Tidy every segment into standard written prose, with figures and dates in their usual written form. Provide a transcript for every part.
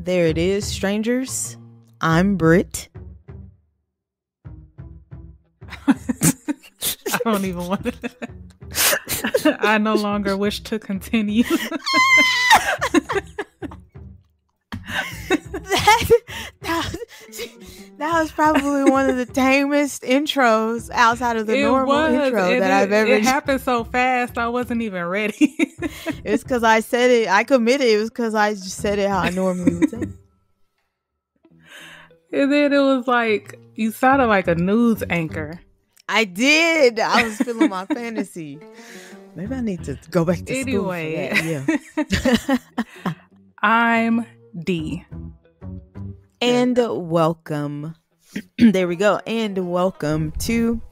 there it is, strangers. I'm Britt. I don't even want to. I no longer wish to continue. That was probably one of the tamest intros outside of the normal intro that I've ever. It happened so fast, I wasn't even ready. It's because I said it. I committed. It was because I just said it how I normally would say it. And then it was like, you sounded like a news anchor. I did. I was feeling my fantasy. Maybe I need to go back to school for that. Yeah. I'm D. And welcome. There we go. And welcome to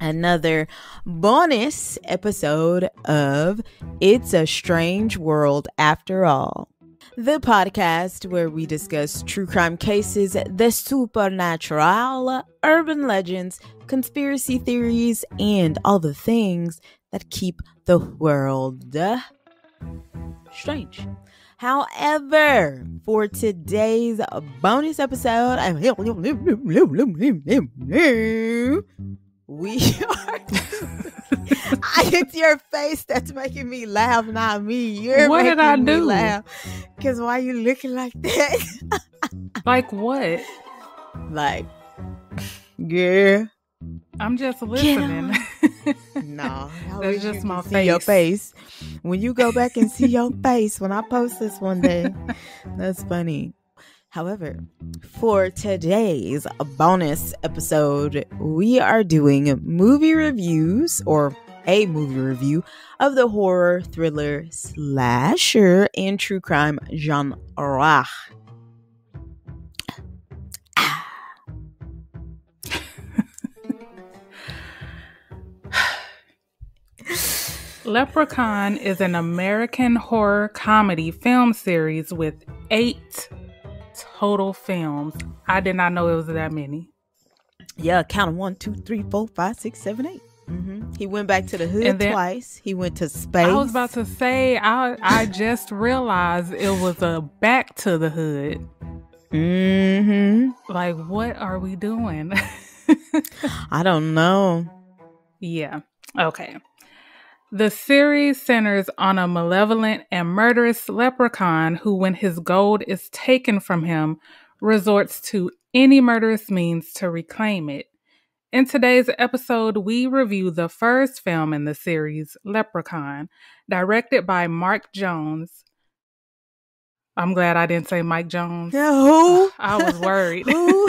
another bonus episode of It's a Strange World After All, the podcast where we discuss true crime cases, the supernatural, urban legends, conspiracy theories, and all the things that keep the world strange. However, for today's bonus episode, it's your face that's making me laugh, not me. You're what making did I me do? Laugh. Because why you looking like that? Like what? Like, yeah. I'm just listening. No, that's just my face. See your face. When you go back and see your face when I post this one day, that's funny. However, for today's bonus episode, we are doing movie reviews, or a movie review of the horror, thriller, slasher, and true crime genre. Leprechaun is an American horror comedy film series with 8 total films. I did not know it was that many. Yeah, count them 1, 2, 3, 4, 5, 6, 7, 8. Mm-hmm. He went back to the hood twice. He went to space. I was about to say, I just realized it was a Back to the Hood. Mm-hmm. Like, what are we doing? I don't know. Yeah. Okay. The series centers on a malevolent and murderous leprechaun who, when his gold is taken from him, resorts to any murderous means to reclaim it. In today's episode, we review the first film in the series, Leprechaun, directed by Mark Jones. I'm glad I didn't say Mike Jones. Who? I was worried. Who?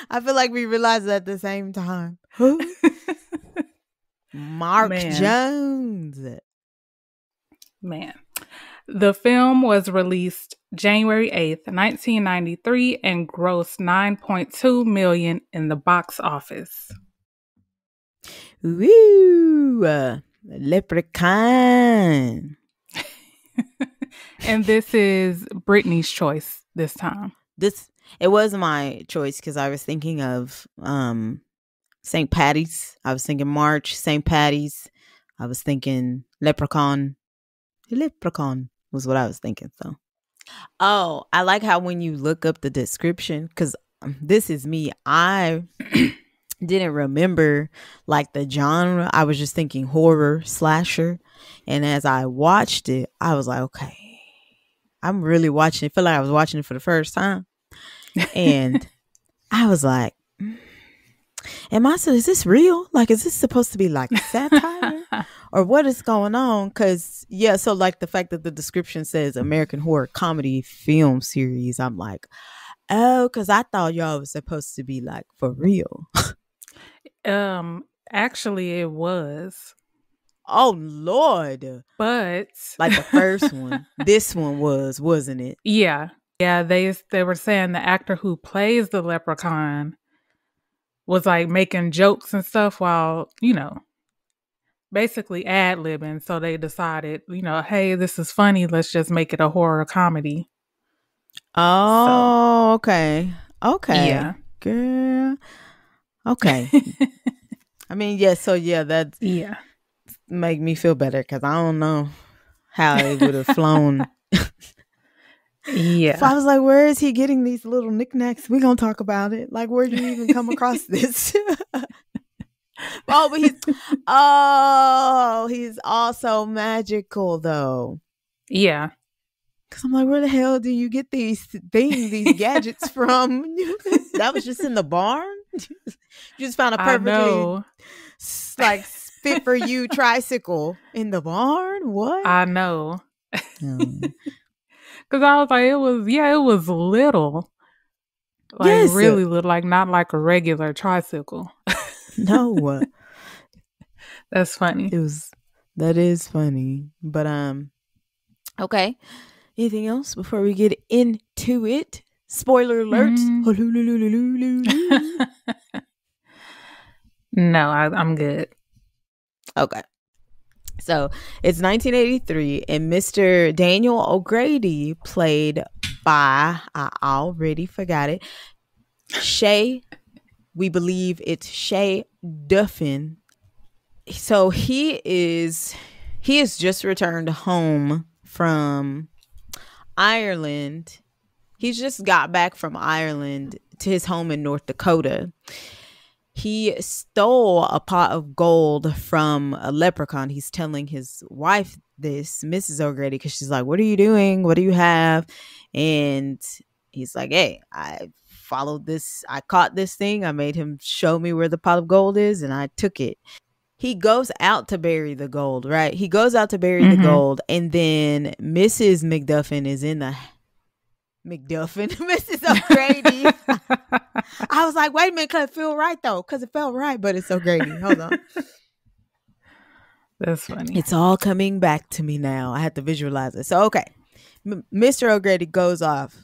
I feel like we realized it at the same time. Who? Mark Jones. Man. The film was released January 8th, 1993 and grossed $9.2 million in the box office. Woo! Leprechaun. And this is Brittany's choice this time. It was my choice because I was thinking of St. Patty's. I was thinking March, St. Patty's. I was thinking Leprechaun. Leprechaun was what I was thinking. So, oh, I like how when you look up the description, because this is me. I didn't remember like the genre. I was just thinking horror, slasher. And as I watched it, I was like, okay, I'm really watching it. I feel like I was watching it for the first time. And I was like, is this real? Like, is this supposed to be like satire or what is going on? Because, yeah, so like the fact that the description says American horror comedy film series, I'm like, oh, because I thought y'all was supposed to be like for real. Actually, it was. Oh, Lord. But like the first one, this one wasn't it? Yeah. Yeah, they were saying the actor who plays the leprechaun was like making jokes and stuff while, basically ad-libbing. So they decided, hey, this is funny. Let's just make it a horror comedy. Oh, so, okay. Okay. Yeah. Girl. Okay. I mean, yeah, so yeah, that's make me feel better because I don't know how it would have flown Yeah. I was like, where is he getting these little knickknacks? We're going to talk about it. Like, where'd you even come across this? He's also magical, though. Yeah. Because I'm like, where the hell do you get these things, these gadgets from? That was just in the barn? You just found a perfectly, like, fit for you tricycle in the barn? What? I know. Because I was like, it was little. Like, yes. really little. Like, not like a regular tricycle. No. That's funny. That is funny. But, okay. Anything else before we get into it? Spoiler alert. No, I'm good. Okay. So it's 1983, and Mr. Daniel O'Grady, played by, I already forgot it, Shay. We believe it's Shay Duffin. So he has just returned home from Ireland. He's just got back from Ireland to his home in North Dakota. He stole a pot of gold from a leprechaun. He's telling his wife this, Mrs. O'Grady, because she's like, what are you doing? What do you have? And he's like, hey, I followed this. I caught this thing. I made him show me where the pot of gold is, and I took it. He goes out to bury the gold, right? He goes out to bury the gold, and then Mrs. McDuffin is in the... Mrs. O'Grady. I was like, wait a minute, because it felt right, though. Because it felt right, but it's O'Grady. Hold on. That's funny. It's all coming back to me now. I had to visualize it. So, okay. Mr. O'Grady goes off.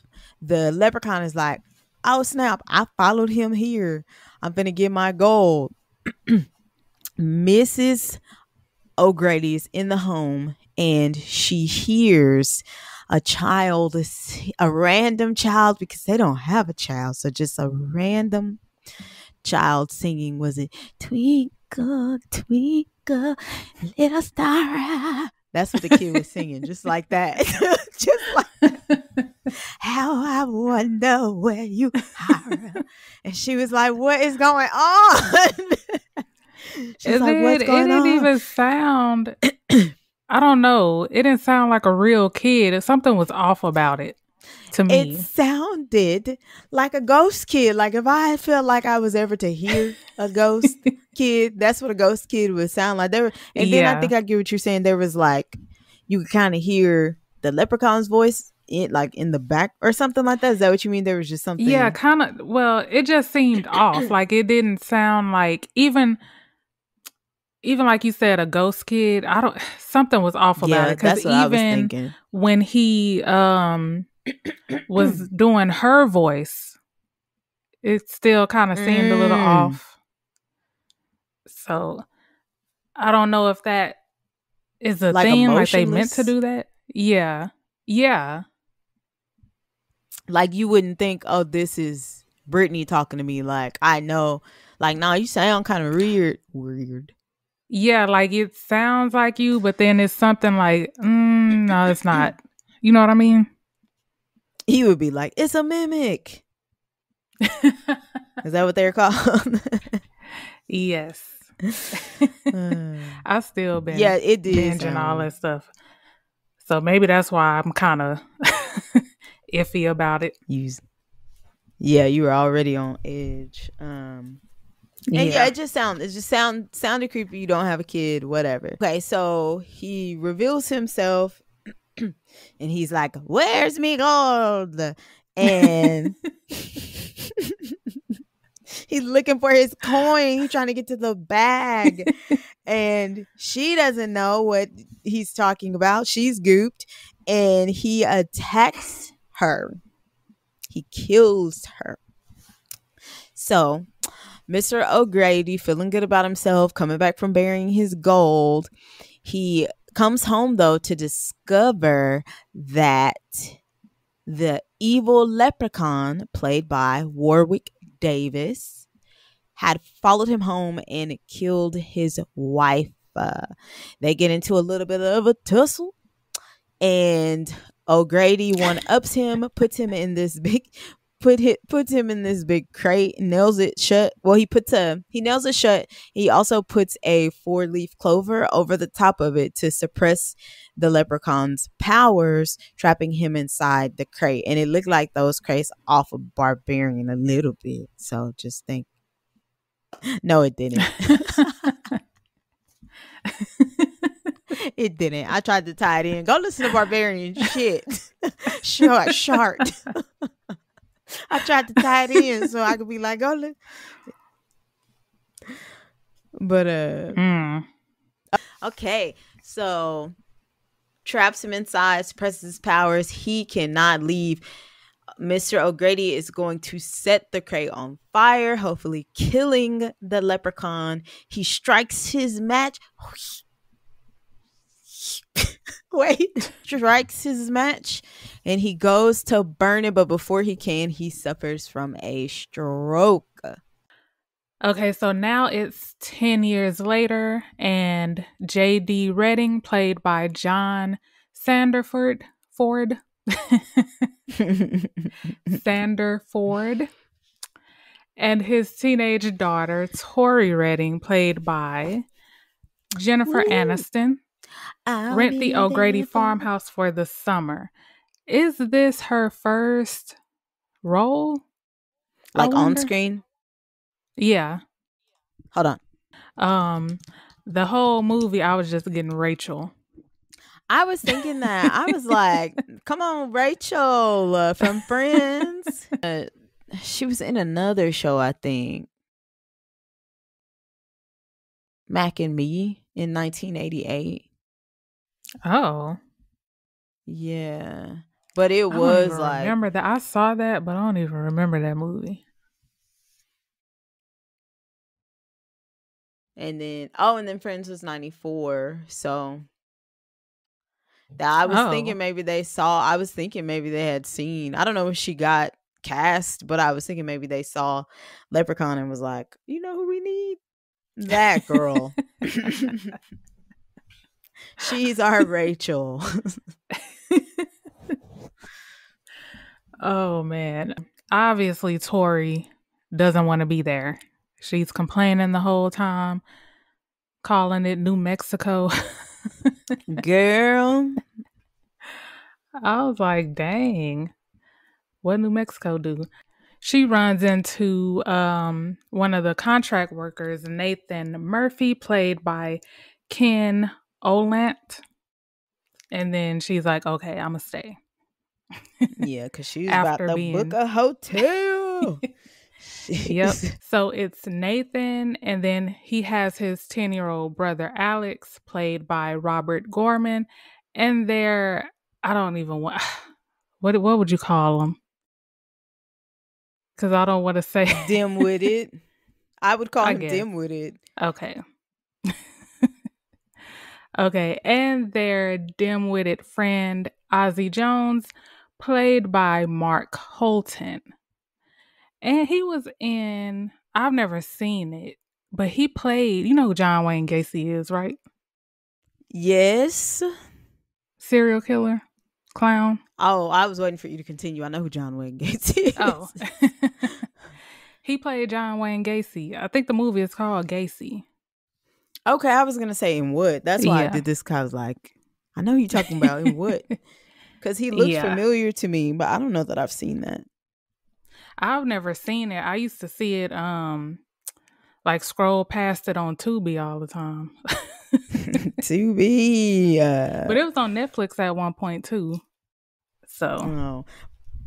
The leprechaun is like, oh, snap. I followed him here. I'm going to get my gold. Mrs. O'Grady is in the home, and she hears a random child, because they don't have a child, so just a random child singing. Was it Twinkle, Twinkle, Little Star? That's what the kid was singing, just like that. Just like that. How I wonder where you are. And she was like, what is going on? She's like, what's going on? It didn't even sound... I don't know. It didn't sound like a real kid. Something was off about it to me. It sounded like a ghost kid. Like, if I felt like I was ever to hear a ghost kid, that's what a ghost kid would sound like. Then I think I get what you're saying. There was like, you could kind of hear the leprechaun's voice in the back or something like that. Is that what you mean? There was just something. Yeah, kind of. Well, it just seemed off. Like, it didn't sound like even like you said, a ghost kid. Something was off about it. That's what I was thinking. When he was doing her voice, it still kind of seemed a little off. So I don't know if that is a thing. Like, they meant to do that. Yeah. Like, you wouldn't think, oh, this is Brittany talking to me. Like, I know. Like, nah, you sound kind of weird. Yeah, like, it sounds like you, but then it's something like, no, it's not. You know what I mean? He would be like, it's a mimic. Is that what they're called? Yes. I've still been it did binging all that stuff. So maybe that's why I'm kind of iffy about it. You were already on edge. It just sounded creepy. You don't have a kid, whatever. Okay, so he reveals himself, and he's like, "Where's me gold?" And he's looking for his coin. He's trying to get to the bag, and she doesn't know what he's talking about. She's gooped, and he attacks her. He kills her. So Mr. O'Grady, feeling good about himself, coming back from burying his gold, he comes home, though, to discover that the evil leprechaun, played by Warwick Davis, had followed him home and killed his wife. They get into a little bit of a tussle, and O'Grady one ups him, puts him in this big puts him in this big crate, nails it shut. Well, he nails it shut. He also puts a 4-leaf clover over the top of it to suppress the leprechaun's powers, trapping him inside the crate. And it looked like those crates off of Barbarian a little bit. So just think. No, it didn't. It didn't. I tried to tie it in. Go listen to Barbarian shit. Short. I tried to tie it in so I could be like, go look. But okay. So traps him inside, suppresses his powers. He cannot leave. Mr. O'Grady is going to set the crate on fire, hopefully killing the leprechaun. He strikes his match. Strikes his match and he goes to burn it, but before he can, he suffers from a stroke. Okay, so now it's 10 years later, and J.D. Redding, played by John Sanderford, and his teenage daughter, Tori Redding, played by Jennifer Aniston, rent the O'Grady farmhouse for the summer. Is this her first role? Like on screen? Yeah. Hold on. The whole movie, I was just getting Rachel. I was thinking that. I was like, come on, Rachel from Friends. She was in another show, I think. Mac and Me in 1988. Oh. Yeah. But it was like. I remember that. I saw that, but I don't even remember that movie. And then Friends was 94. So I was thinking maybe they had seen. I don't know if she got cast, but I was thinking maybe they saw Leprechaun and was like, you know who we need? That girl. She's our Rachel. Oh man. Obviously Tori doesn't want to be there. She's complaining the whole time, calling it New Mexico. Girl. I was like, dang, what New Mexico do? She runs into one of the contract workers, Nathan Murphy, played by Ken Olant. And then she's like, okay, I'm going to stay. Yeah, because she's about to book a hotel. Yep. So it's Nathan, and then he has his 10-year-old brother, Alex, played by Robert Gorman. And they're, I don't even want, what would you call them? Because I don't want to say. Dim-witted. I would call him dim-witted. Okay. Okay. And their dim-witted friend, Ozzie Jones, played by Mark Holton. And he was in, I've never seen it, but he played, you know who John Wayne Gacy is, right? Yes. Serial killer? Clown? Oh, I was waiting for you to continue. I know who John Wayne Gacy is. Oh. He played John Wayne Gacy. I think the movie is called Gacy. Okay, I was going to say in what? That's why I did this, because I was like, I know who you're talking about in what? Because he looked familiar to me, but I don't know that I've seen that. I've never seen it. I used to see it, like scroll past it on Tubi all the time. Tubi. But it was on Netflix at one point too. So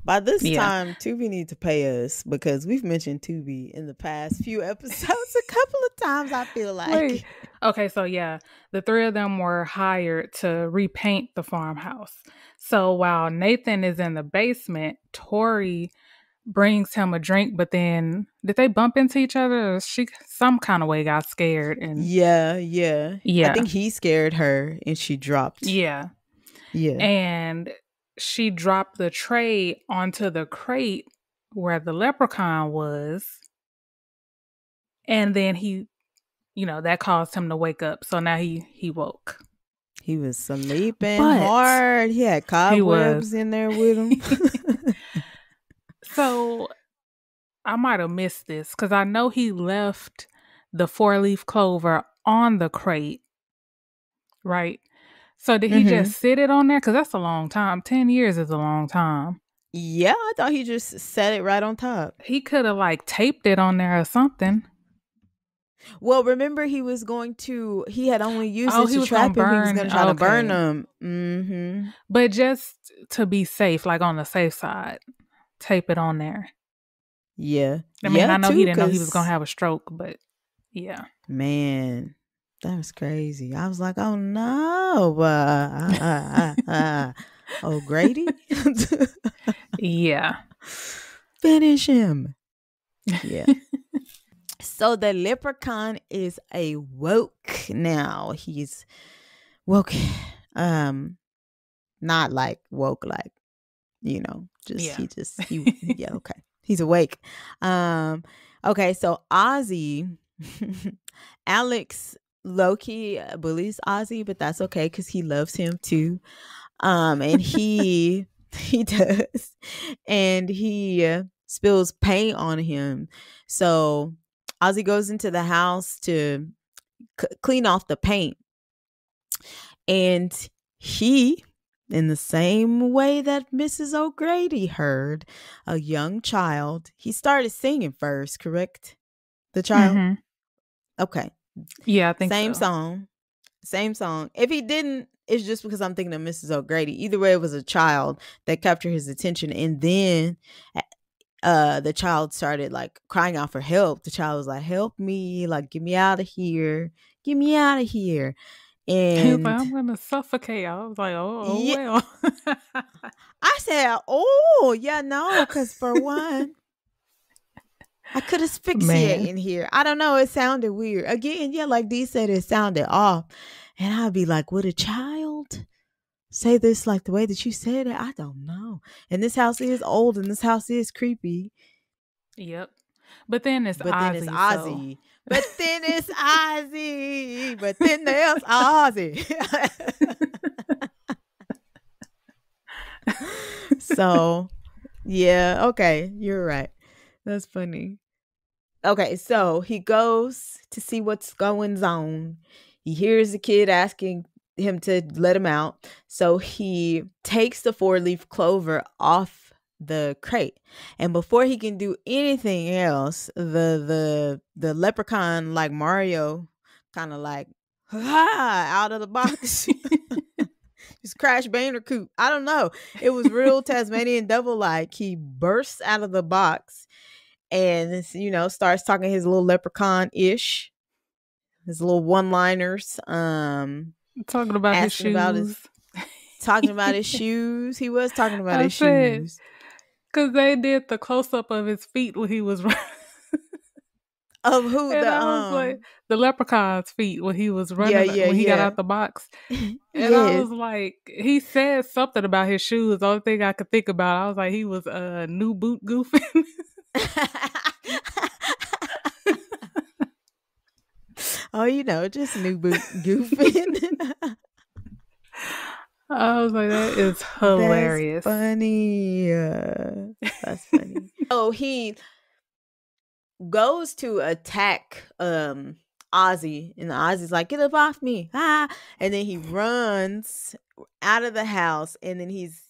by this time, Tubi needs to pay us, because we've mentioned Tubi in the past few episodes a couple of times, I feel like. Wait. Okay, so the three of them were hired to repaint the farmhouse. So while Nathan is in the basement, Tori brings him a drink, but then did they bump into each other, or she some kind of way got scared? And yeah I think he scared her and she dropped. Yeah And she dropped the tray onto the crate where the leprechaun was, and then he, that caused him to wake up. So now he woke. He was sleeping But hard. He had cobwebs in there with him. So I might have missed this because I know he left the 4-leaf clover on the crate, right? So did he just sit it on there? Because that's a long time. 10 years is a long time. Yeah, I thought he just set it right on top. He could have like taped it on there or something. Well, remember he had only used it to trap him. He was going to try to burn them. Mm-hmm. But just to be safe, like on the safe side, tape it on there. Yeah. I mean, I know he didn't know he was going to have a stroke, but yeah. Man, that was crazy. I was like, oh no. Oh, Grady? Yeah. Finish him. Yeah. So the leprechaun is awoke now. He's woke. Not like woke, like, okay. He's awake. Okay, so Ozzy, Alex low-key bullies Ozzy, but that's okay because he loves him too. And he does, and he spills paint on him. So Ozzy goes into the house to clean off the paint, and he, in the same way that Mrs. O'Grady heard a young child, he started singing first, correct? The child? Mm-hmm. Okay. Yeah, I think Same so. Same song. If he didn't, it's just because I'm thinking of Mrs. O'Grady. Either way, it was a child that captured his attention. And then the child started like crying out for help. The child was like, help me, like, get me out of here. Get me out of here. And he was like, I'm gonna suffocate. I was like, well. I said, oh yeah, no, because for one, I could asphyxiate in here. I don't know, it sounded weird. Again, yeah, like Dee said, it sounded off. And I'd be like, would a child say this like the way that you said it? I don't know. And this house is old, and this house is creepy. Yep. But then it's Ozzy. So. But then it's Ozzy. But then there's Ozzy. So, yeah, okay, you're right. That's funny. Okay, so he goes to see what's going on. He hears the kid asking him to let him out. So he takes the 4-leaf clover off the crate, and before he can do anything else, the leprechaun, like Mario, kind of like out of the box. Just Crash Bandicoot. I don't know. It was real Tasmanian Devil like. He bursts out of the box and starts talking his little leprechaun-ish, his little one-liners. Talking about his shoes. Talking about his shoes. He was talking about his shoes. Because they did the close-up of his feet when he was running. Of who? And I was like, the leprechaun's feet when he was running, when he got out the box. And I was like, he said something about his shoes. The only thing I could think about, I was like, he was new boot goofing. Oh, just new boot goofing. I was like, that is hilarious. That's funny. That's funny. So he goes to attack Ozzy, and Ozzy's like, get up off me. And then he runs out of the house, and then he's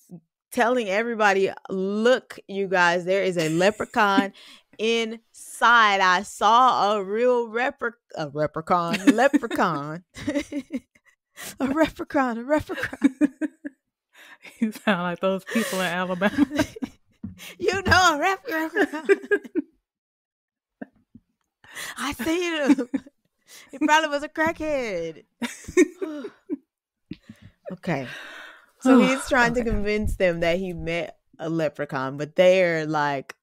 telling everybody, look, you guys, there is a leprechaun inside. I saw a real leprechaun. A leprechaun. You sound like those people in Alabama. A leprechaun. I seen him. He probably was a crackhead. Okay. So he's trying to convince them that he met a leprechaun, but they're like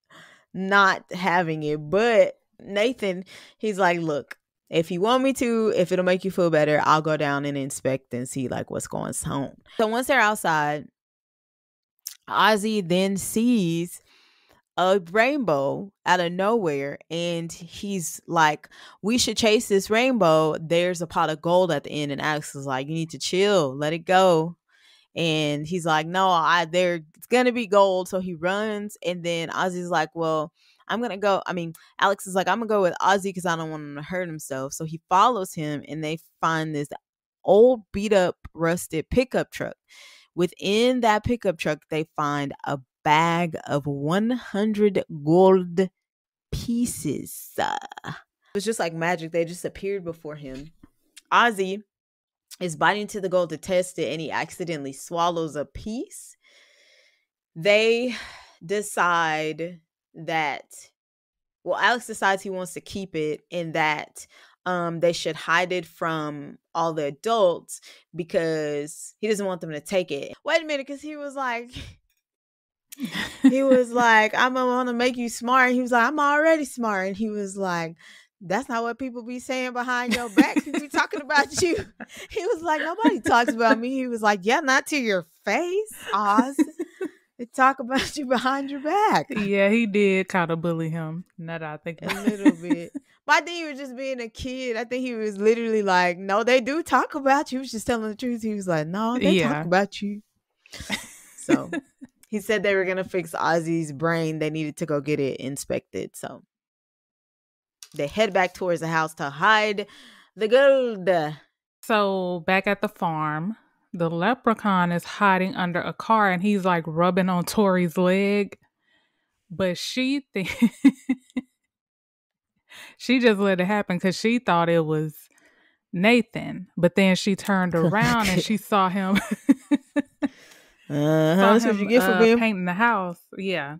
not having it. But Nathan, he's like, look, if you want me to, if it'll make you feel better, I'll go down and inspect and see like what's going on. So once they're outside, Ozzy then sees a rainbow out of nowhere, and he's like, we should chase this rainbow. There's a pot of gold at the end. And Alex is like, you need to chill, let it go. And he's like, no, there's gonna be gold. So he runs, and then Ozzy's like, well, I'm gonna go. I mean, Alex is like, I'm gonna go with Ozzy because I don't want him to hurt himself. So he follows him, and they find this old, beat up, rusted pickup truck. Within that pickup truck, they find a bag of 100 gold pieces. It was just like magic. They just appeared before him. Ozzy is biting into the gold to test it, and he accidentally swallows a piece. They decide that, well, Alex decides he wants to keep it, and that they should hide it from all the adults because he doesn't want them to take it. Wait a minute, because he was like, I'm gonna want to make you smart. He was like, I'm already smart. And he was like, that's not what people be saying behind your back. People be talking about you. He was like, nobody talks about me. He was like, yeah, not to your face, Oz. They talk about you behind your back. Yeah, he did kind of bully him. Now that I think a little bit. But I think he was just being a kid. I think he was literally like, no, they do talk about you. He was just telling the truth. He was like, no, they talk about you. So he said they were going to fix Ozzy's brain. They needed to go get it inspected. So they head back towards the house to hide the gold. So back at the farm, the leprechaun is hiding under a car, and he's like rubbing on Tori's leg. But she she just let it happen because she thought it was Nathan. But then she turned around and she saw him. That's what you get for being painting the house. Yeah,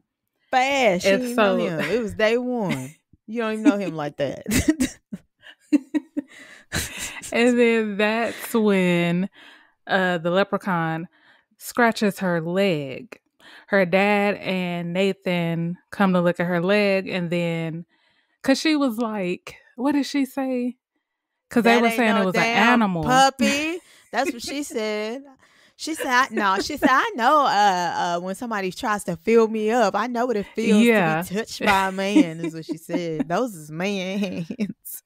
fast. She didn't know him. It was day one. You don't even know him like that. And then that's when the leprechaun scratches her leg. Her dad and Nathan come to look at her leg, and then, because she was like, what did she say? Because they were saying it was an animal. Puppy. That's what she said. She said, I know when somebody tries to fill me up, I know what it feels to be touched by a man, is what she said. Those is man hands.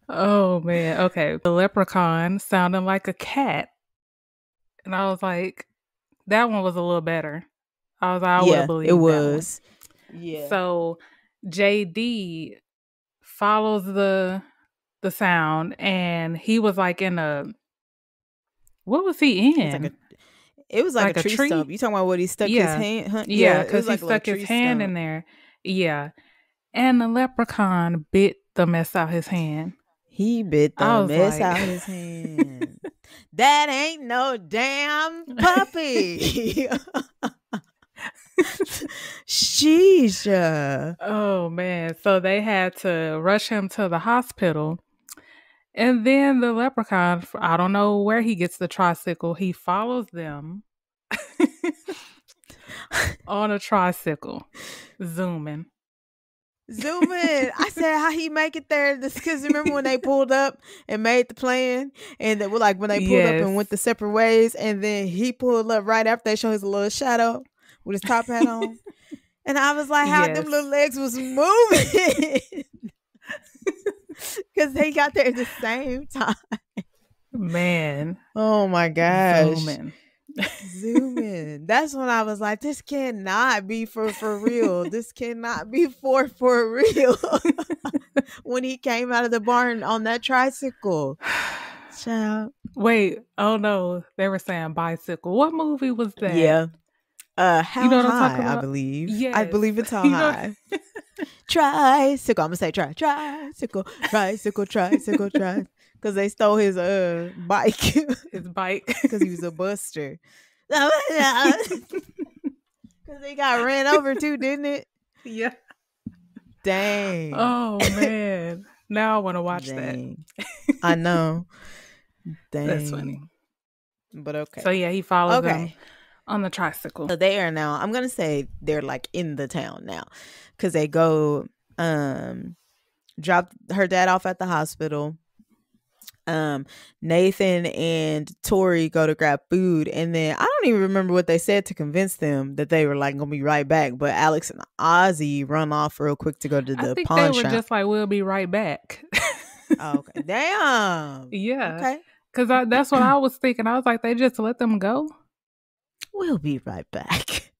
Oh, man. Okay. The leprechaun sounded like a cat. And I was like, that one was a little better. I was like, I would believe it was. Yeah. So JD follows the sound, and he was like in a, what was he in? It was like a tree stump. You talking about what he stuck his hand? Yeah, because he stuck his hand in there. Yeah. And the leprechaun bit the mess out his hand. He bit the mess out his hand. That ain't no damn puppy. Sheesh. Oh, man. So they had to rush him to the hospital. And then the leprechaun, I don't know where he gets the tricycle. He follows them on a tricycle, zooming. I said, how he make it there? Because remember when they pulled up and made the plan, and they were like, when they pulled up and went the separate ways, and then he pulled up right after they showed his little shadow with his top hat on, and I was like, how them little legs was moving? Because they got there at the same time. Man, oh my gosh, zoom in. That's when I was like, this cannot be for real. This cannot be for real. When he came out of the barn on that tricycle. Child. Wait, oh no, they were saying bicycle. What movie was that? Yeah. How you know what High, I'm talking about? I believe. Yes. I believe it's How High. Tricycle. I'm gonna say tricycle. Because they stole his bike. His bike. Because he was a buster. Because they got ran over too, didn't it? Yeah. Dang. Oh, man. Now I want to watch that. I know. Dang. That's funny. But okay. So yeah, he follows them on the tricycle. So they are now, I'm going to say they're like in the town now. Because they go drop her dad off at the hospital. Nathan and Tori go to grab food, and then I don't even remember what they said to convince them that they were like gonna be right back. But Alex and Ozzy run off real quick to go to I the think they pawn were shop. just like, we'll be right back. Oh, okay, damn. Yeah. Okay, Because that's what I was thinking. I was like, they just let them go? we'll be right back.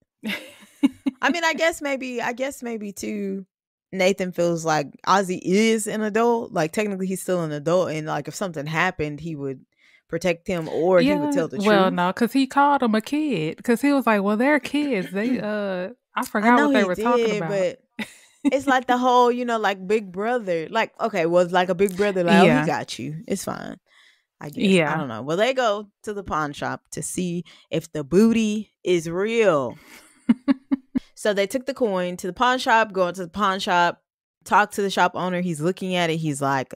I mean, I guess maybe too. Nathan feels like Ozzy is an adult. Like technically, he's still an adult, and like if something happened, he would protect him or he would Yeah. tell the Well, truth. no, because he called them a kid. Because he was like, well, they're kids. They, I I forgot know what they he were talking did, about. but it's like the whole, like Big Brother. Like, okay, well, it's like a Big Brother. Like, oh, he Yeah. got you. It's fine. I guess. I Yeah. don't know. Well, they go to the pawn shop to see if the booty is real. So they took the coin to the pawn shop, go into the pawn shop, talk to the shop owner. He's looking at it. He's like,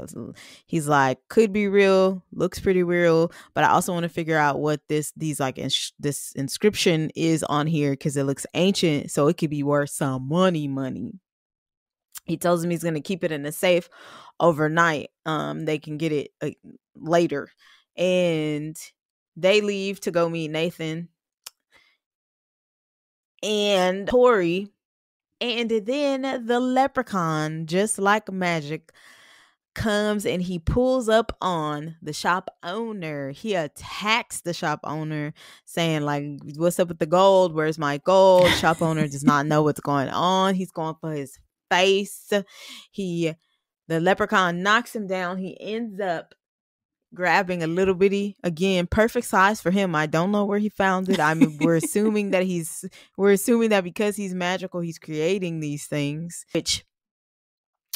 could be real, looks pretty real, but I also want to figure out what this inscription is on here because it looks ancient, so it could be worth some money. He tells him he's going to keep it in a safe overnight. They can get it later, and they leave to go meet Nathan and Tori. And then the leprechaun, just like magic, comes and he pulls up on the shop owner. He attacks the shop owner, saying like, what's up with the gold? Where's my gold? Shop owner does not know what's going on. He's going for his face. The leprechaun knocks him down. He ends up grabbing a little bitty, again, perfect size for him. I don't know where he found it. I mean, we're assuming that because he's magical, he's creating these things. Which,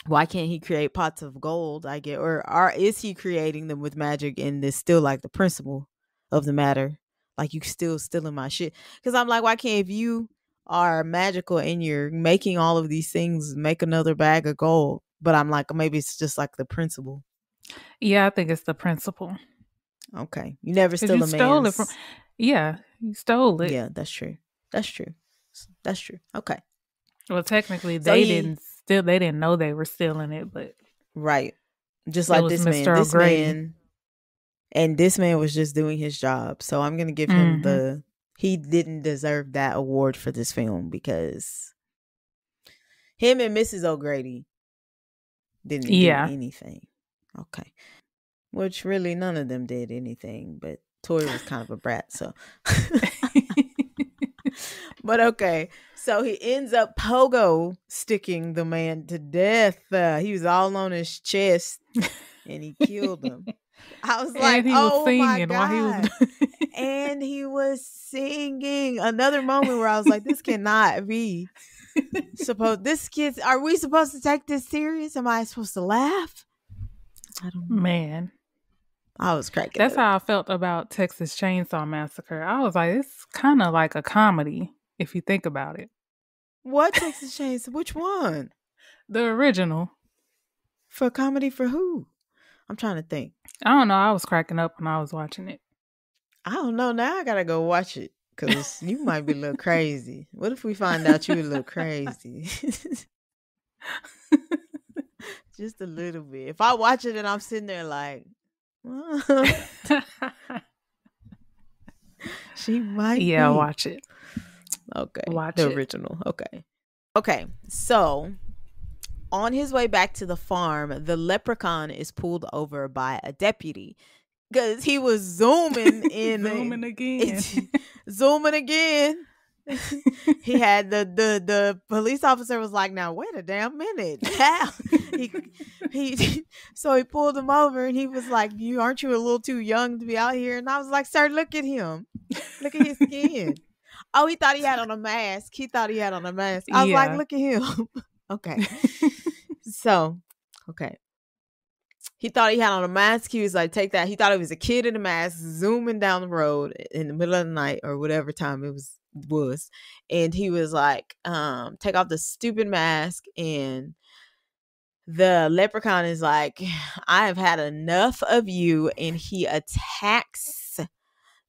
why can't he create pots of gold? I get, or is he creating them with magic? And it's still like the principle of the matter, like you still stealing my shit. Because I'm like, why can't, if you are magical and you're making all of these things, make another bag of gold? But I'm like, maybe it's just like the principle. Yeah, I think it's the principle. Okay. You never Because steal you a stole it man's. from. Yeah, you stole it. Yeah, that's true. That's true. Okay. Well, technically, So they didn't know they were stealing it, but right. Just it like was this man. Mr. This O'Grady. man, and this man was just doing his job. So I'm going to give him he didn't deserve that award for this film because him and Mrs. O'Grady didn't do anything. Okay. Which really none of them did anything, but Tori was kind of a brat, so. But okay, so he ends up pogo sticking the man to death. He was all on his chest, and he killed him. I was like, "Oh my god!" And he was singing. Another moment where I was like, "This cannot be supposed. This kid's. Are we supposed to take this serious? Am I supposed to laugh?" I don't know. Man, I was cracking. That's how I felt about Texas Chainsaw Massacre. I was like, it's kind of like a comedy if you think about it. What Texas Chainsaw? Which one? The original. For comedy for who? I'm trying to think. I don't know. I was cracking up when I was watching it. I don't know. Now I gotta go watch it because you might be a little crazy. What if we find out you a little crazy? Just a little bit. If I watch it and I'm sitting there like, she might be. Watch it. Okay. Watch the it. original. Okay. So on his way back to the farm, the leprechaun is pulled over by a deputy because he was zooming in. Zooming again. He had the police officer was like, now wait a damn minute. So he pulled him over and he was like, aren't you a little too young to be out here? And I was like, sir, look at him. Look at his skin. Oh, he thought he had on a mask. I was like, look at him. Okay. So, okay. He thought he had on a mask. He was like, take that. He thought it was a kid in a mask zooming down the road in the middle of the night or whatever time it was. And he was like, take off the stupid mask. And the leprechaun is like, I have had enough of you. And he attacks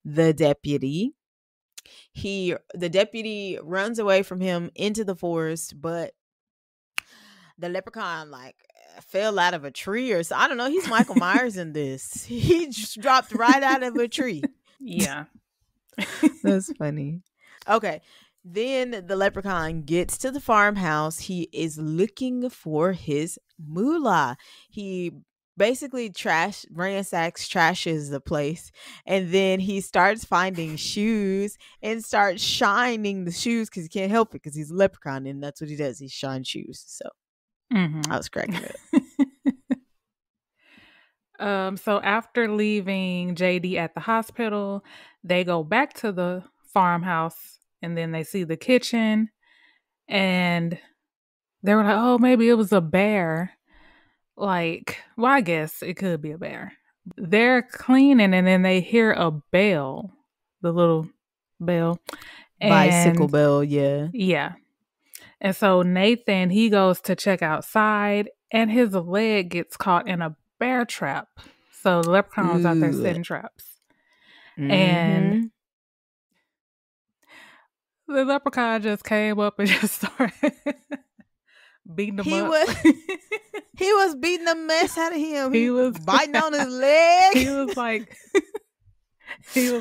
the deputy. The deputy runs away from him into the forest, but the leprechaun, like, fell out of a tree or so. I don't know. He's Michael Myers in this. He just dropped right out of a tree. Yeah. That's funny. Okay. Then the leprechaun gets to the farmhouse. He is looking for his moolah. He basically ransacks, trashes the place, and then he starts finding shoes and starts shining the shoes because he can't help it because he's a leprechaun and that's what he does. He shines shoes. So I was cracking up. So after leaving JD at the hospital, they go back to the farmhouse and then they see the kitchen and they were like, oh, maybe it was a bear. Like, well, I guess it could be a bear. They're cleaning and then they hear a bell, the little bell. Bicycle bell, yeah. Yeah. And so Nathan, he goes to check outside and his leg gets caught in a bear trap. So the leprechaun was out there setting traps. And the leprechaun just came up and just started beating him up. He was beating the mess out of him. He was biting on his leg. He was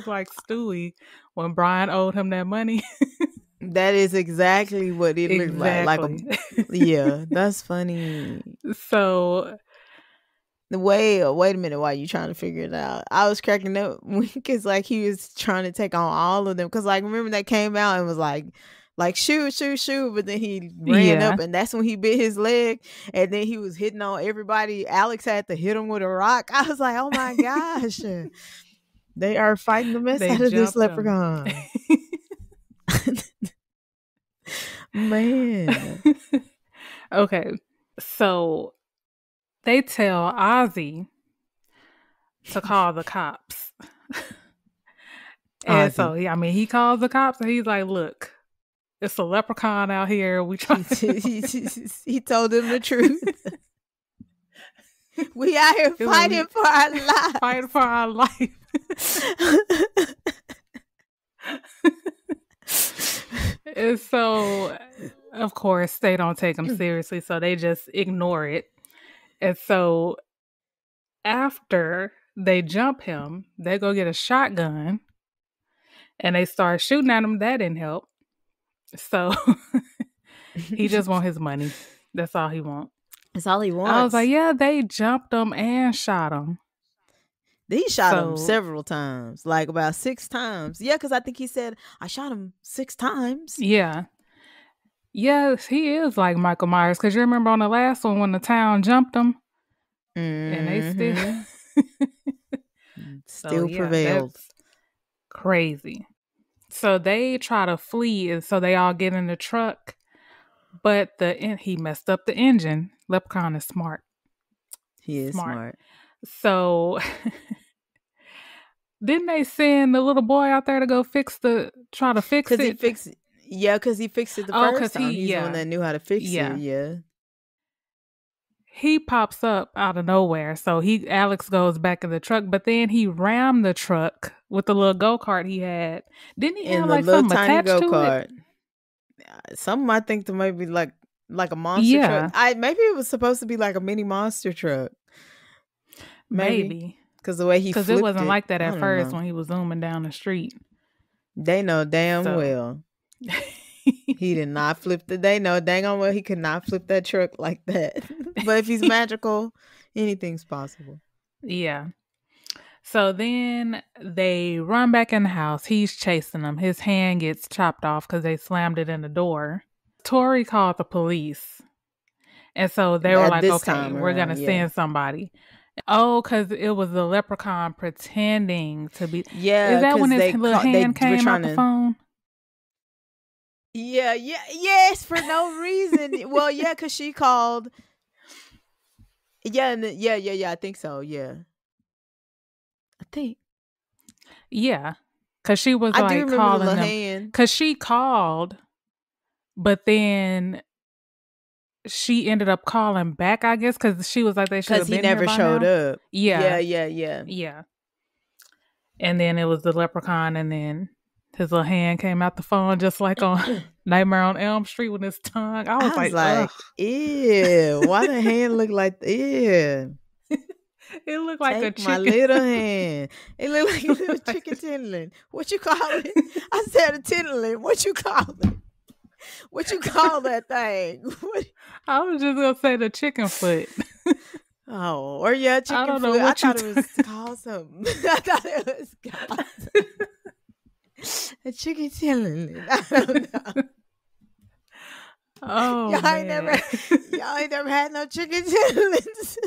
like Stewie when Brian owed him that money. That is exactly what it looked like. Yeah, that's funny. So wait a minute, while you trying to figure it out, I was cracking up because like he was trying to take on all of them because like remember they came out and was like shoot, but then he ran up and that's when he bit his leg and then he was hitting on everybody. Alex had to hit him with a rock. I was like, oh my gosh, they are fighting the mess out of this leprechaun. Man. Okay, so they tell Ozzy to call the cops. And so, I mean, he calls the cops and he's like, look, it's a leprechaun out here. We trying he told them the truth. We out here fighting for our life. Fighting for our life. And so, of course, they don't take him seriously, so they just ignore it. And so, after they jump him, they go get a shotgun, and they start shooting at him. That didn't help. So, he just want his money. That's all he wants. That's all he wants. I was like, yeah, they jumped him and shot him. He shot him several times, like about 6 times. Yeah, because I think he said, I shot him 6 times. Yeah. Yes, he is like Michael Myers. Because you remember on the last one when the town jumped him? And they still prevailed. That's crazy. So they try to flee, and so they all get in the truck. But he messed up the engine. Leprechaun is smart. He is smart. So didn't they send the little boy out there to go try to fix it? Because he fixed it the first time. He's the one that knew how to fix it. Yeah. He pops up out of nowhere. So Alex goes back in the truck, but then he rammed the truck with the little go-kart he had. Didn't he have like something attached to it? Some might think that might be like a monster truck. Maybe it was supposed to be like a mini monster truck. Maybe. Because the way he flipped it. Because it wasn't like that at first when he was zooming down the street. They know damn well. He did not flip they know dang on well he could not flip that truck like that. But if he's magical, anything's possible. Yeah. So then they run back in the house. He's chasing them. His hand gets chopped off because they slammed it in the door. Tori called the police. And so they were like, okay, we're going to send somebody. Oh, because it was the leprechaun pretending to be. Yeah. Is that when his little hand came out the phone? Yeah. Yes, for no reason. Well, yeah, because she called. Yeah, I think so. Yeah. I think. Yeah. Because she was like calling them. Because she called, but then she ended up calling back, I guess, because she was like, they should have been here by now. Because he never showed up. Yeah. Yeah. And then it was the leprechaun, and then his little hand came out the phone just like on Nightmare on Elm Street with his tongue. I was I was like, ugh. like, ew, why the hand look like, ew. It looked like a Take my chicken. little hand. It looked like a little chicken tendon. What you call it? I said a tendon. What you call it? What you call that thing? What? I was just gonna say the chicken foot. Oh, or yeah, chicken I don't know foot. I what you thought it was called something. I thought it was called a chicken tendon. I don't know. Oh, y'all man. ain't never had no chicken tendons.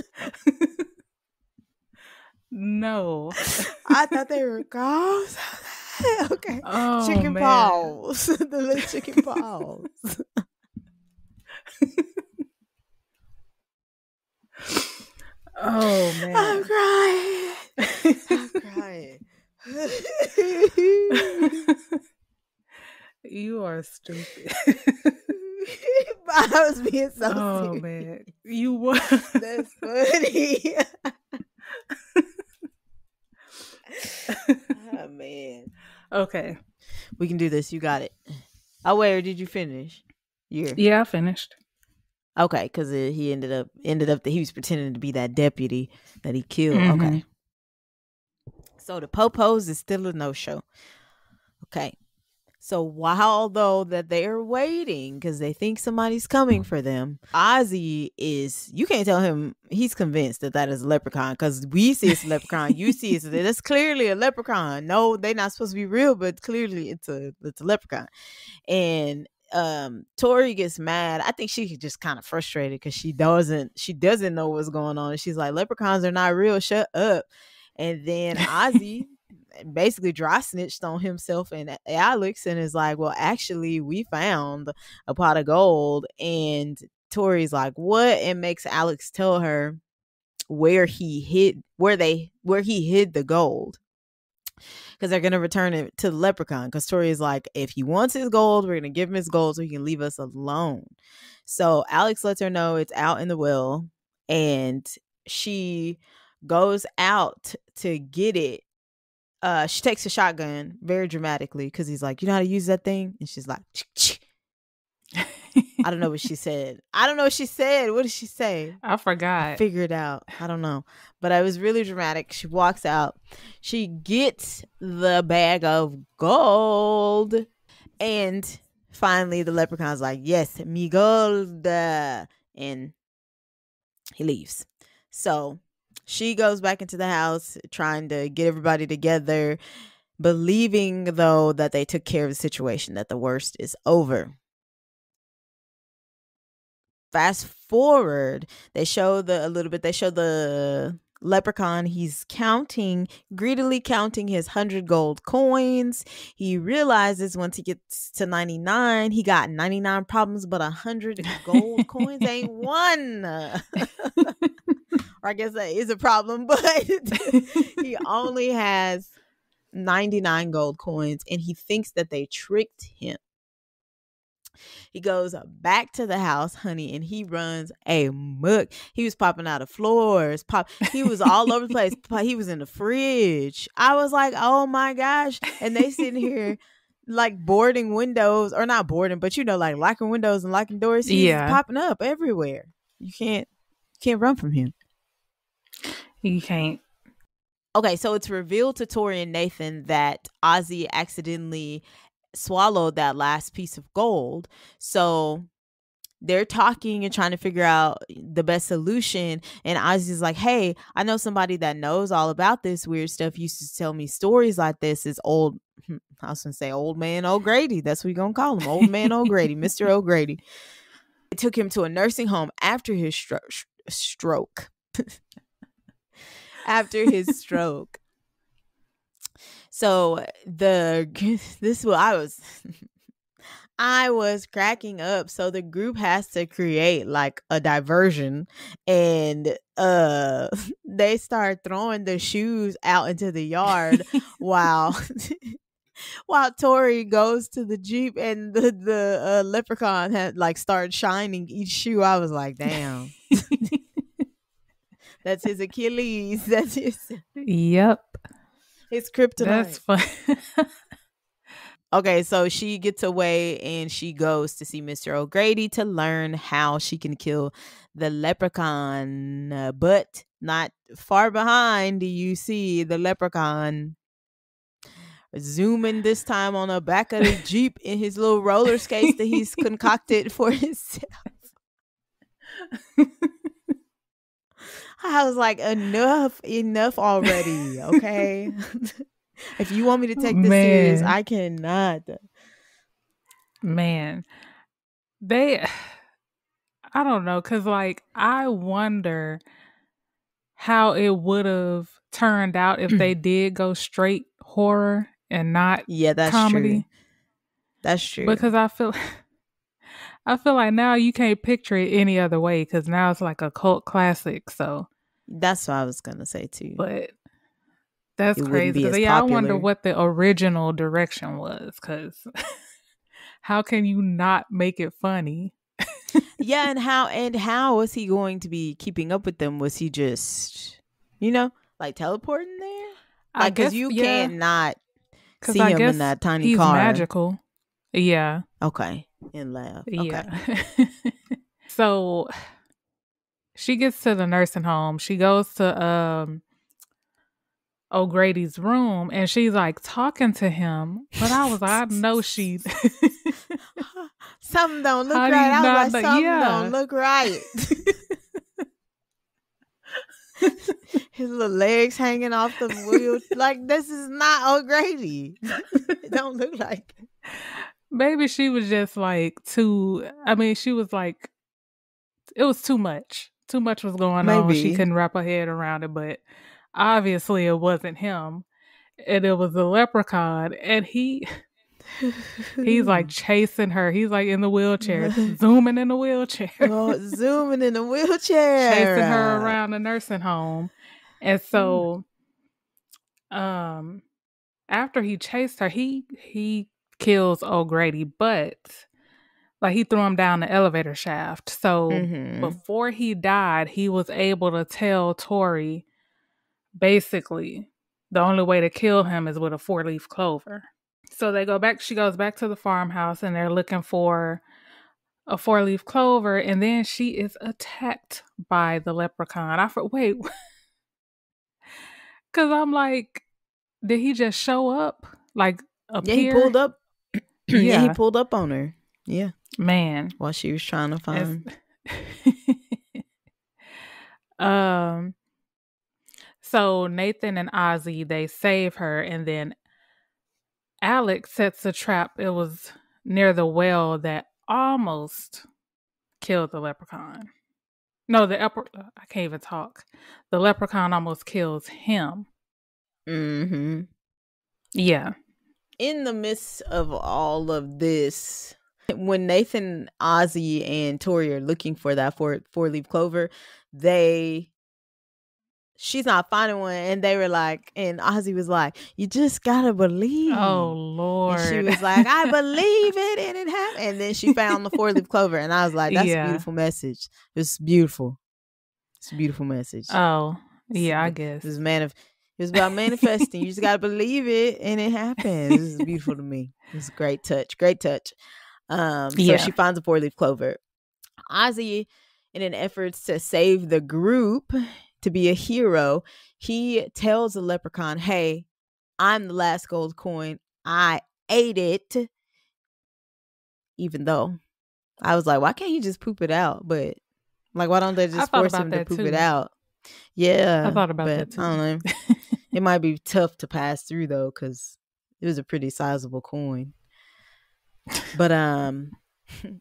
No. I thought they were called. Okay. Oh, chicken man. paws. The little chicken paws. Oh, man. I'm crying. You are stupid. I was being so Oh, serious. man. You were. That's funny. Oh, man. Okay. We can do this. You got it. Oh, wait, or did you finish? Yeah, I finished. Okay, because he ended up that he was pretending to be that deputy that he killed. Mhm. Okay. So the popos is still a no-show. Okay. So while though that they're waiting because they think somebody's coming for them, Ozzy is, you can't tell him, he's convinced that is a leprechaun because we see it's a leprechaun. You see that's clearly a leprechaun. No, they're not supposed to be real, but clearly it's a leprechaun. And Tori gets mad. I think she's just kind of frustrated because she doesn't know what's going on. And she's like, leprechauns are not real. Shut up. And then Ozzy basically dry snitched on himself and Alex and is like, well, actually, we found a pot of gold. And Tori's like, what? And makes Alex tell her where he hid the gold. Because they're going to return it to the leprechaun. Because Tori is like, if he wants his gold, we're going to give him his gold so he can leave us alone. So Alex lets her know it's out in the well. And she goes out to get it. She takes a shotgun very dramatically because he's like, you know how to use that thing? And she's like, I don't know what she said. What did she say? I forgot. I figured it out. I don't know. But it was really dramatic. She walks out. She gets the bag of gold. And finally, the leprechaun's like, yes, mi gold. And he leaves. So she goes back into the house trying to get everybody together, believing, though, that they took care of the situation, that the worst is over. Fast forward, they show the leprechaun. He's greedily counting his 100 gold coins. He realizes once he gets to 99, he got 99 problems, but 100 gold coins ain't one. Or I guess that is a problem, but he only has 99 gold coins, and he thinks that they tricked him. He goes back to the house, honey, and he runs amok. He was popping out of floors. He was all over the place. He was in the fridge. I was like, oh my gosh. And they sitting here like boarding windows, or not boarding, but like locking windows and locking doors. He's popping up everywhere. You can't run from him. You can't. Okay, so it's revealed to Tori and Nathan that Ozzy accidentally swallowed that last piece of gold. So they're talking and trying to figure out the best solution. And Ozzy's like, hey, I know somebody that knows all about this weird stuff. Used to tell me stories like this. Is old, I was going to say old man O'Grady. That's what we're going to call him. Old man O'Grady, Mr. O'Grady. It took him to a nursing home after his stroke. After his stroke. So I was cracking up. So the group has to create like a diversion, and they start throwing the shoes out into the yard while Tori goes to the Jeep, and the leprechaun had like started shining each shoe. I was like, damn. That's his Achilles. That's his. Yep. His kryptonite. That's fun. Okay, so she gets away and she goes to see Mr. O'Grady to learn how she can kill the leprechaun. But not far behind, you see the leprechaun zooming this time on the back of the Jeep in his little roller skates that he's concocted for himself. I was like, enough already, okay? If you want me to take this serious, I cannot. Man, I don't know, because like I wonder how it would have turned out if they did go straight horror and not that's comedy. True. That's true. Because I feel like now you can't picture it any other way, because now it's like a cult classic. So that's what I was gonna say too. But that's crazy. Because I wonder what the original direction was. Because how can you not make it funny? Yeah, and how was he going to be keeping up with them? Was he just, like teleporting there? Like, because you can't not see him in that tiny he's car. Magical. Yeah. Okay. And laugh. Okay. Yeah. So she gets to the nursing home. She goes to O'Grady's room and she's like talking to him. But I was like, I know she something don't look right. I was like, something don't look right. His little legs hanging off the wheel. Like, this is not O'Grady. It don't look like it. Maybe she was just like she was like, it was too much. Too much was going on. She couldn't wrap her head around it, but obviously it wasn't him. And it was the leprechaun. And he's like chasing her. He's like in the wheelchair, zooming in the wheelchair. Zooming in the wheelchair. Chasing her around the nursing home. And so after he chased her, he kills O'Grady, but like he threw him down the elevator shaft. So before he died, he was able to tell Tori basically the only way to kill him is with a 4-leaf clover. So she goes back to the farmhouse and they're looking for a 4-leaf clover, and then she is attacked by the leprechaun. Wait, because I'm like, did he just show up? Like appear? Yeah, he pulled up. Yeah, he pulled up on her. Yeah, man, while she was trying to find. So Nathan and Ozzy, they save her, and then Alex sets a trap. It was near the well that almost killed the leprechaun. No, I can't even talk. The leprechaun almost kills him. Mm-hmm. Yeah. In the midst of all of this, when Nathan, Ozzy, and Tori are looking for that 4-leaf clover, she's not finding one, and they were like, and Ozzy was like, you just gotta believe. Oh Lord. And she was like, I believe it, and it happened. And then she found the 4-leaf clover, and I was like, that's a beautiful message. It's beautiful. It's a beautiful message. Oh yeah, I guess it was about manifesting. You just gotta believe it, and it happens. This is beautiful to me. It's a great touch. So she finds a 4-leaf clover. Ozzy, in an effort to save the group, to be a hero, he tells the leprechaun, hey, I'm the last gold coin. I ate it. Even though I was like, why can't you just poop it out? But like, why don't they just force him to poop it out? Yeah. I thought about that too. I don't know. It might be tough to pass through though, because it was a pretty sizable coin. But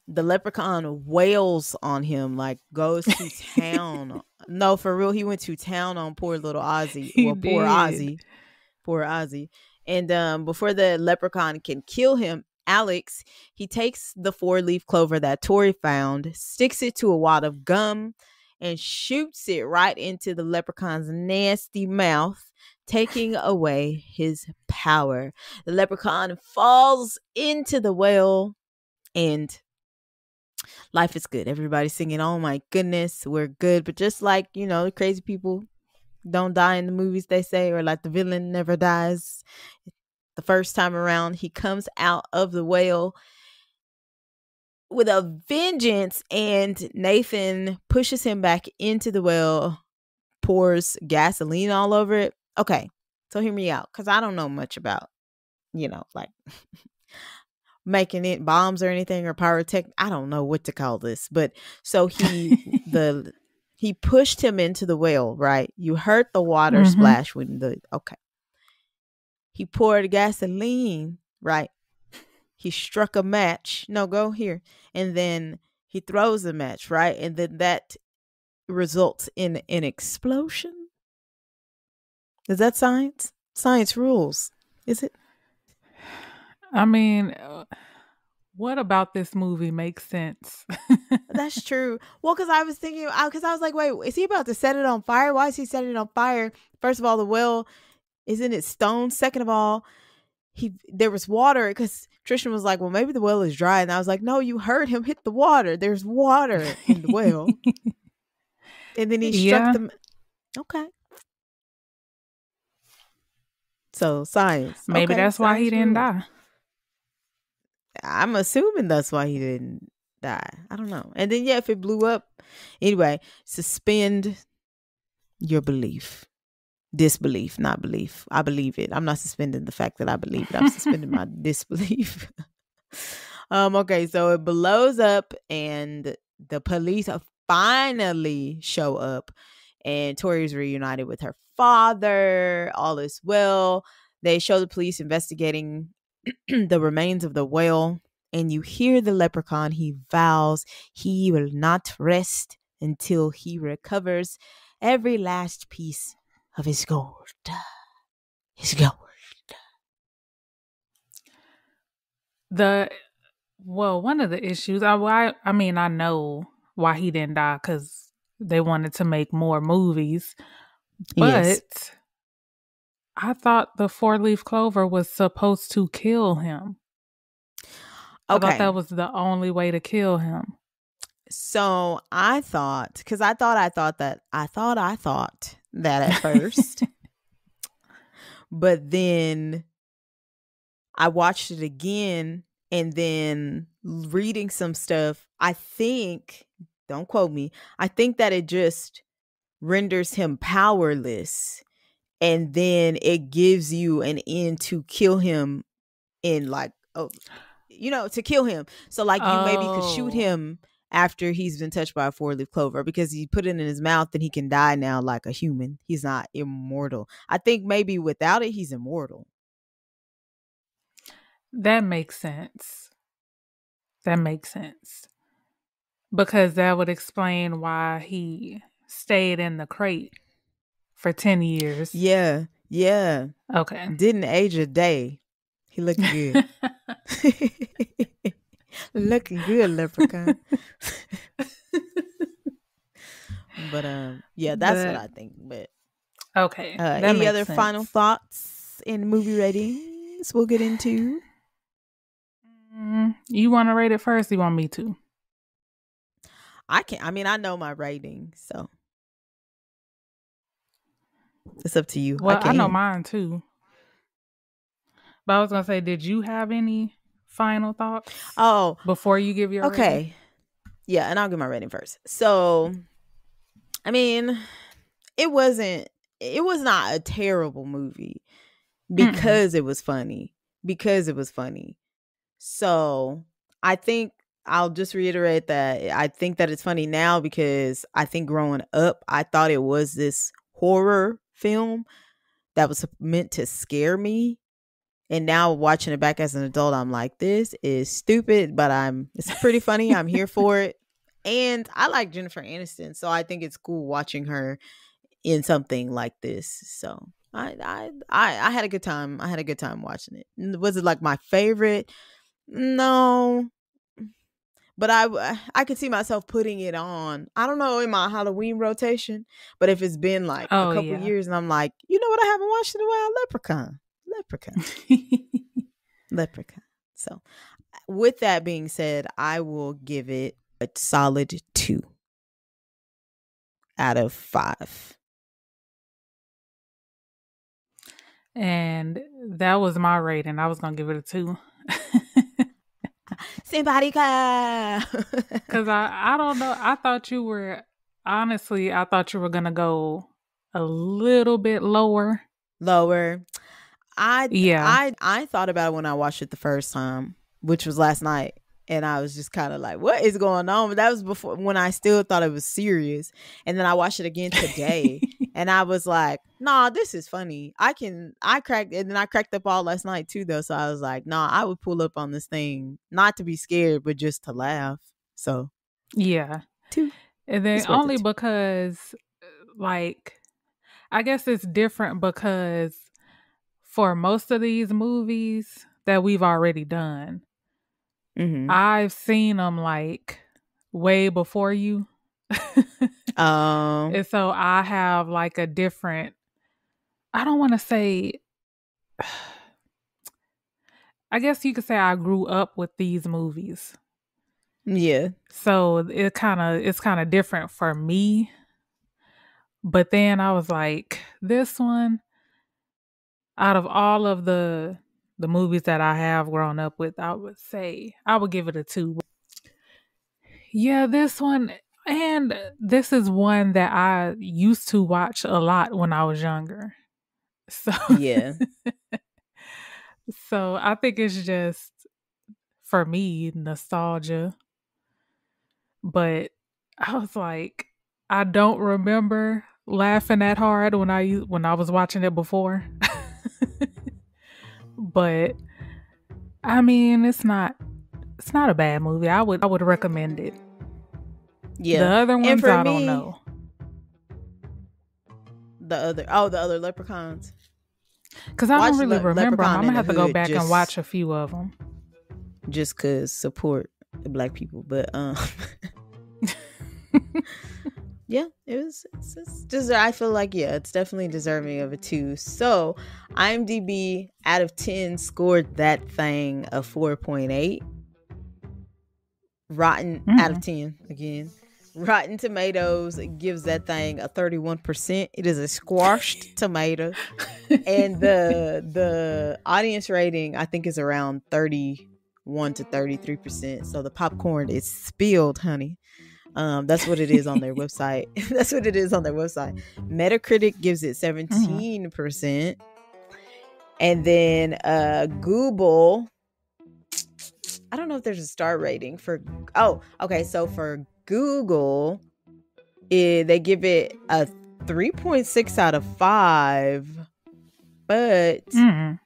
the leprechaun wails on him, like goes to town. No, for real, he went to town on poor little Ozzy. Poor Ozzy. And before the leprechaun can kill him, Alex, he takes the 4-leaf clover that Tori found, sticks it to a wad of gum, and shoots it right into the leprechaun's nasty mouth, taking away his power. The leprechaun falls into the well, and life is good. Everybody's singing, oh my goodness, we're good. But just like, crazy people don't die in the movies, they say, or like the villain never dies. the first time around. He comes out of the well with a vengeance, and Nathan pushes him back into the well, pours gasoline all over it. Okay, so hear me out, because I don't know much about, like making it bombs or anything, or pyrotech. I don't know what to call this. But so he pushed him into the well, right? You heard the water splash when okay. He poured gasoline, right? He struck a match. No, go here. And then he throws a match, right? And then that results in an explosion. Is that science? Science rules. Is it? I mean, what about this movie makes sense? That's true. Well, because I was thinking, because I was like, wait, is he about to set it on fire? Why is he setting it on fire? First of all, the well, isn't it stone? Second of all, there was water, because Tristan was like, well, maybe the well is dry. And I was like, no, you heard him hit the water. There's water in the well. And then he struck them. Okay. So science. Maybe okay, that's why he didn't die. I'm assuming that's why he didn't die. I don't know. And then, if it blew up. Anyway, suspend your belief. Disbelief, not belief. I believe it. I'm not suspending the fact that I believe it. I'm suspending my disbelief. Okay, so it blows up and the police finally show up, and Tori's reunited with her father. All is well. They show the police investigating the remains of the whale, and you hear the leprechaun. He vows he will not rest until he recovers every last piece of his gold. His gold. One of the issues, I mean, I know why he didn't die, because they wanted to make more movies, but yes. I thought the 4-leaf clover was supposed to kill him. Okay. I thought that was the only way to kill him. So I thought that at first, but then I watched it again, and then reading some stuff, I think, don't quote me, I think that it just renders him powerless, and then it gives you an end to kill him to kill him. So like you maybe could shoot him after he's been touched by a 4-leaf clover, because he put it in his mouth and he can die now like a human. He's not immortal. I think maybe without it, he's immortal. That makes sense. Because that would explain why he stayed in the crate for 10 years. Yeah. Okay. Didn't age a day. He looked good. Looking good, Leprechaun. But that's what I think. But okay. Any other final thoughts in movie ratings we'll get into? You want to rate it first? Or you want me to? I know my rating, so it's up to you. Well, I know mine too. But I was gonna say, did you have any final thoughts? Oh, before you give your rating? Yeah, and I'll give my rating first. So, I mean, it was not a terrible movie because it was funny. So, I think I'll just reiterate that I think that it's funny now, because I think growing up, I thought it was this horror film that was meant to scare me. And now watching it back as an adult, I'm like, this is stupid, but it's pretty funny. I'm here for it. And I like Jennifer Aniston, so I think it's cool watching her in something like this. So I had a good time. I had a good time watching it. Was it like my favorite? No. But I could see myself putting it on, I don't know, in my Halloween rotation. But if it's been like a couple years and I'm like, you know what I haven't watched in a while? Leprechaun. So with that being said, I will give it a solid 2 out of 5. And that was my rating. I was going to give it a 2. Simpática. Because I don't know. I thought you were going to go a little bit lower. Lower. Yeah. I thought about it when I watched it the first time, which was last night. And I was just kind of like, what is going on? But that was before, when I still thought it was serious. And then I watched it again today. And I was like, nah, this is funny. And then I cracked up all last night too, though. So I was like, nah, I would pull up on this thing, not to be scared, but just to laugh. So yeah. 2. And then only because, like, I guess it's different because for most of these movies that we've already done, I've seen them like way before you. And so I have like a different, I don't want to say, I guess you could say I grew up with these movies. Yeah. So it's kind of different for me. But then I was like, this one, out of all of the movies that I have grown up with, I would say I would give it a 2. Yeah, this one, and this is one that I used to watch a lot when I was younger. So yeah. So I think it's just, for me, nostalgia. But I was like, I don't remember laughing that hard when I was watching it before. But I mean, it's not a bad movie. I would recommend it. Yeah. The other ones, I don't know. The other Leprechauns. Because I don't really remember them. I'm going to have to go back and watch a few of them. Just because support the Black people. But, yeah, it's just, I feel like, yeah, it's definitely deserving of a 2. So, IMDb out of 10 scored that thing a 4.8. Rotten out of 10 again. Rotten Tomatoes gives that thing a 31%. It is a squashed tomato. And the audience rating, I think, is around 31 to 33%. So the popcorn is spilled, honey. That's what it is on their website. That's what it is on their website. Metacritic gives it 17%. And then Google, I don't know if there's a star rating for, so for Google, they give it a 3.6 out of 5, but I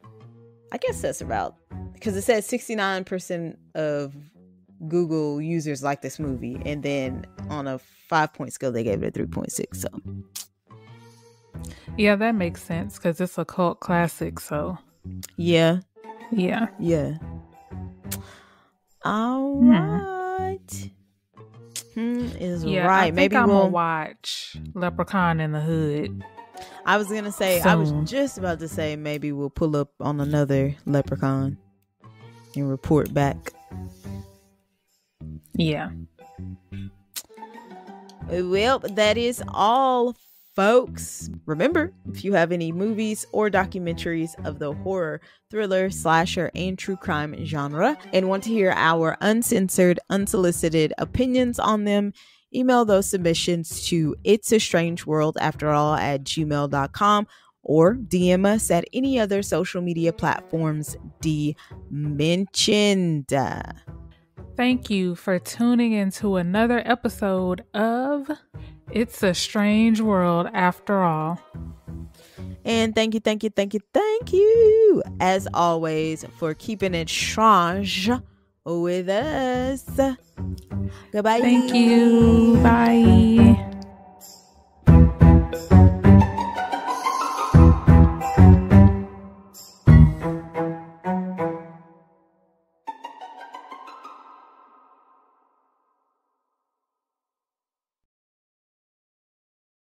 guess that's about, because it says 69% of Google users like this movie, and then on a 5-point scale they gave it a 3.6. So yeah, that makes sense because it's a cult classic. So yeah. All right. Right. I think I'm gonna watch Leprechaun in the Hood. I was gonna say, I was just about to say, maybe we'll pull up on another Leprechaun and report back. Yeah. Well, that is all, folks. Remember, if you have any movies or documentaries of the horror, thriller, slasher, and true crime genre and want to hear our uncensored, unsolicited opinions on them, email those submissions to itsastrangeworldafterall@gmail.com or DM us at any other social media platforms mentioned. Thank you for tuning into another episode of It's a Strange World After All. And thank you, as always, for keeping it strange with us. Goodbye. Thank you. Bye.